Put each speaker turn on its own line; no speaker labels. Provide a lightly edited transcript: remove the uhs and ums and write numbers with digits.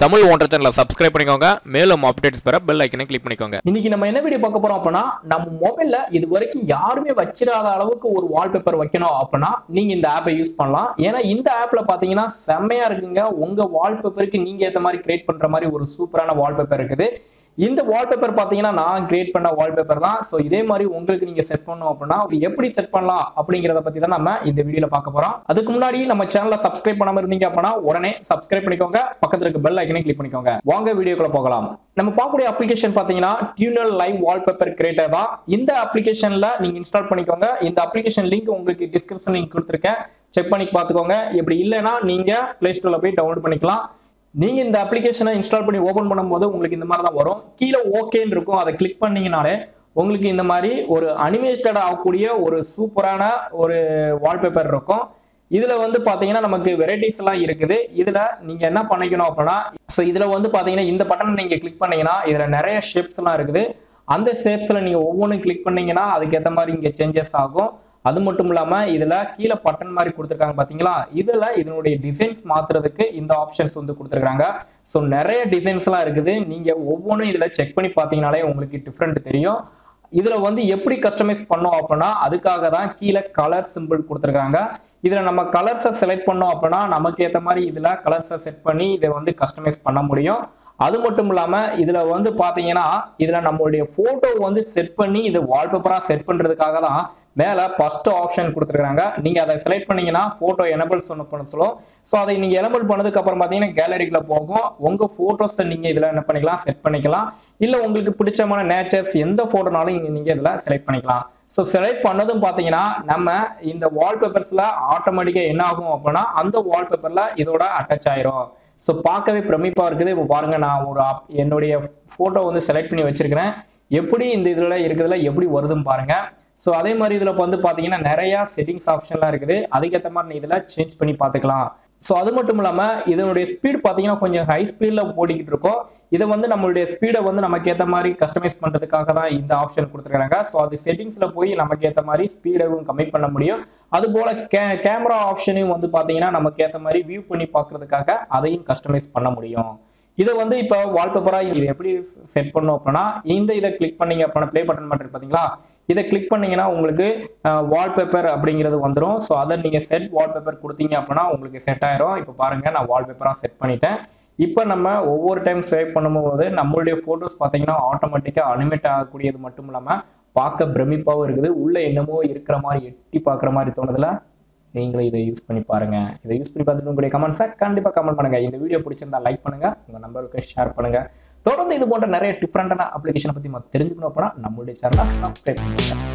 தமிழ் ஒன்றரை சேனலை சப்ஸ்கிரைப் பண்ணிக்கோங்க. மேலும் அப்டேட்ஸ் பெற பெல் ஐக்கனை கிளிக் பண்ணிக்கோங்க.
இன்னைக்கு நம்ம என்ன வீடியோ பார்க்க போறோம் அப்படின்னா, நம்ம மொபைல்ல இது வரைக்கும் யாருமே வச்சிராத அளவுக்கு ஒரு வால்பேப்பர் வைக்கணும் அப்படின்னா நீங்க இந்த ஆப்பை யூஸ் பண்ணலாம். ஏன்னா இந்த ஆப்ல பாத்தீங்கன்னா செம்மையா இருக்குங்க. உங்க வால்பேப்பருக்கு நீங்க ஏத்த மாதிரி கிரியேட் பண்ற மாதிரி ஒரு சூப்பரான வால்பேப்பர் இருக்குது. இந்த வால்பேப்பர் பாத்தீங்கன்னா நான் கிரியேட் பண்ண வால்பேப்பர் தான். சோ இதே மாதிரி உங்களுக்கு நீங்க செட் பண்ணணும் அப்படின்னா எப்படி செட் பண்ணலாம் அப்படிங்கறத பத்தி தான் நம்ம இந்த வீடியோல பார்க்க போறோம். அதுக்கு முன்னாடி நம்ம சேனலை சப்ஸ்கிரைப் பண்ணாம இருந்தீங்க அப்படின்னா உடனே சப்ஸ்கிரைப் பண்ணிக்கோங்க. பக்கத்துல இருக்க பெல் ஐக்கனை கிளிக் பண்ணிக்கோங்க. வாங்க வீடியோக்குள்ள போகலாம். நம்ம பார்க்கக்கூடிய அப்ளிகேஷன் பாத்தீங்கன்னா டியூனல் லைவ் வால்பேப்பர் கிரியேட்டர் தான். இந்த அப்ளிகேஷன்ல நீங்க இன்ஸ்டால் பண்ணிக்கோங்க. இந்த அப்ளிகேஷன் லிங்க் உங்களுக்கு டிஸ்கிரிப்ஷன் லிங்க் கொடுத்திருக்கேன். செக் பண்ணி பாத்துக்கோங்க. இப்படி இல்லைன்னா நீங்க பிளே ஸ்டோர்ல போய் டவுன்லோட் பண்ணிக்கலாம். நீங்க இந்த அப்ளிகேஷனை இன்ஸ்டால் பண்ணி ஓபன் பண்ணும்போது உங்களுக்கு இந்த மாதிரி தான் வரும். கீழே ஓகேன்னு இருக்கும். அதை கிளிக் பண்ணீங்கனாலே உங்களுக்கு இந்த மாதிரி ஒரு அனிமேட்டட் ஆகக்கூடிய ஒரு சூப்பரான ஒரு வால்பேப்பர் இருக்கும். இதுல வந்து பாத்தீங்கன்னா நமக்கு வெரைட்டிஸ் எல்லாம் இருக்குது. இதுல நீங்க என்ன பண்ணிக்கணும் அப்படின்னா, இதுல வந்து பாத்தீங்கன்னா இந்த பட்டன் நீங்க கிளிக் பண்ணீங்கன்னா இதுல நிறைய ஷேப்ஸ் எல்லாம் இருக்குது. அந்த ஷேப்ஸ்ல நீங்க ஒவ்வொன்றும் கிளிக் பண்ணீங்கன்னா அதுக்கேற்ற மாதிரி இங்க சேஞ்சஸ் ஆகும். அது மட்டும் இல்லாம இதுல கீழே பட்டன் மாதிரி கொடுத்துருக்காங்க பாத்தீங்களா, இதுல இதனுடைய டிசைன்ஸ் மாத்துறதுக்கு இந்த ஆப்ஷன்ஸ் வந்து கொடுத்துருக்காங்க. ஸோ நிறைய டிசைன்ஸ் எல்லாம் இருக்குது. நீங்க ஒவ்வொன்றும் இதுல செக் பண்ணி பாத்தீங்கன்னாலே உங்களுக்கு டிஃப்ரெண்ட் தெரியும். இதுல வந்து எப்படி கஸ்டமைஸ் பண்ணோம் அப்படின்னா அதுக்காக தான் கீழே கலர் சிம்பிள் கொடுத்துருக்காங்க. இதுல நம்ம கலர்ஸை செலக்ட் பண்ணோம் அப்படின்னா நமக்கு ஏற்ற மாதிரி இதுல கலர்ஸை செட் பண்ணி இதை வந்து கஸ்டமைஸ் பண்ண முடியும். அது மட்டும் இல்லாம இதுல வந்து பாத்தீங்கன்னா இதுல நம்மளுடைய போட்டோ வந்து செட் பண்ணி இது வால்பேப்பரா செட் பண்றதுக்காக தான் மேல ஃபர்ஸ்ட் ஆப்ஷன் கொடுத்துருக்காங்க. நீங்க அதை செலக்ட் பண்ணீங்கன்னா போட்டோ எனபிள் பண்ண சொல்லும். ஸோ அதை நீங்க எனபிள் பண்ணதுக்கு அப்புறம் பாத்தீங்கன்னா கேலரிக்குள்ள போகும். உங்க போட்டோஸை நீங்க இதுல என்ன பண்ணிக்கலாம், செட் பண்ணிக்கலாம். இல்ல உங்களுக்கு பிடிச்சமான நேச்சர்ஸ் எந்த போட்டோனாலும் நீங்க இதுல செலக்ட் பண்ணிக்கலாம். ஸோ செலக்ட் பண்ணதும் பாத்தீங்கன்னா நம்ம இந்த வால்பேப்பர்ஸ்ல ஆட்டோமேட்டிக்கா என்ன ஆகும் அப்படின்னா அந்த வால்பேப்பர்ல இதோட அட்டாச் ஆயிரும். ஸோ பார்க்கவே பிரமிப்பா இருக்குது. இப்போ பாருங்க, நான் ஒரு என்னுடைய போட்டோ வந்து செலக்ட் பண்ணி வச்சிருக்கிறேன். எப்படி இந்த இதுல இருக்குதுல எப்படி வருதுன்னு பாருங்க. ஸோ அதே மாதிரி இதுல வந்து பாத்தீங்கன்னா நிறைய செட்டிங்ஸ் ஆப்ஷன்லாம் இருக்குது. அதுக்கேற்ற மாதிரி நீ இதுல சேஞ்ச் பண்ணி பார்த்துக்கலாம். ஸோ அது மட்டும் இல்லாம இதனுடைய ஸ்பீட் பாத்தீங்கன்னா கொஞ்சம் ஹை ஸ்பீட்ல ஓடிக்கிட்டு இருக்கும். இதை வந்து நம்மளுடைய ஸ்பீடை வந்து நமக்கு ஏற்ற மாதிரி கஸ்டமைஸ் பண்றதுக்காக தான் இந்த ஆப்ஷன் கொடுத்துருக்காங்க. ஸோ அது செட்டிங்ஸ்ல போய் நமக்கு ஏற்ற மாதிரி ஸ்பீடவும் கம்மி பண்ண முடியும். அது போல கேமரா ஆப்ஷனையும் வந்து பாத்தீங்கன்னா நமக்கு ஏற்ற மாதிரி வியூ பண்ணி பார்க்கறதுக்காக அதையும் கஸ்டமைஸ் பண்ண முடியும். இதை வந்து இப்போ வால்பேப்பரா இது எப்படி செட் பண்ணும் அப்படின்னா இதை கிளிக் பண்ணீங்க அப்படின்னா பிளே பட்டன் மட்டும் பாத்தீங்களா, இதை கிளிக் பண்ணீங்கன்னா உங்களுக்கு வால்பேப்பர் அப்படிங்கிறது வந்துடும். ஸோ அதை நீங்க செட் வால்பேப்பர் கொடுத்தீங்க அப்படின்னா உங்களுக்கு செட் ஆயிரும். இப்போ பாருங்க, நான் வால்பேப்பரா செட் பண்ணிட்டேன். இப்போ நம்ம ஒவ்வொரு டைம் ஸ்வைப் பண்ணும்போது நம்மளுடைய போட்டோஸ் பாத்தீங்கன்னா ஆட்டோமேட்டிக்கா அனிமேட் ஆகக்கூடியது மட்டும் இல்லாம பார்க்க பிரமிப்பாவும் இருக்குது. உள்ள என்னமோ இருக்கிற மாதிரி எட்டி பார்க்குற மாதிரி தோணுதுல. நீங்களும் இதை யூஸ் பண்ணி பாருங்க. இதை யூஸ் பண்ணி பார்த்துட்டு உங்களுடைய கமெண்ட்ஸை கண்டிப்பா கமெண்ட் பண்ணுங்க. இந்த வீடியோ பிடிச்சிருந்தா லைக் பண்ணுங்க, உங்க நம்பருக்கு ஷேர் பண்ணுங்க. தொடர்ந்து இது போன்ற நிறைய டிஃப்ரெண்டான அப்ளிகேஷனை பத்தி தெரிஞ்சுக்கணும் அப்படின்னா நம்மளுடைய சேனலை சப்ஸ்கிரைப் பண்ணுங்க.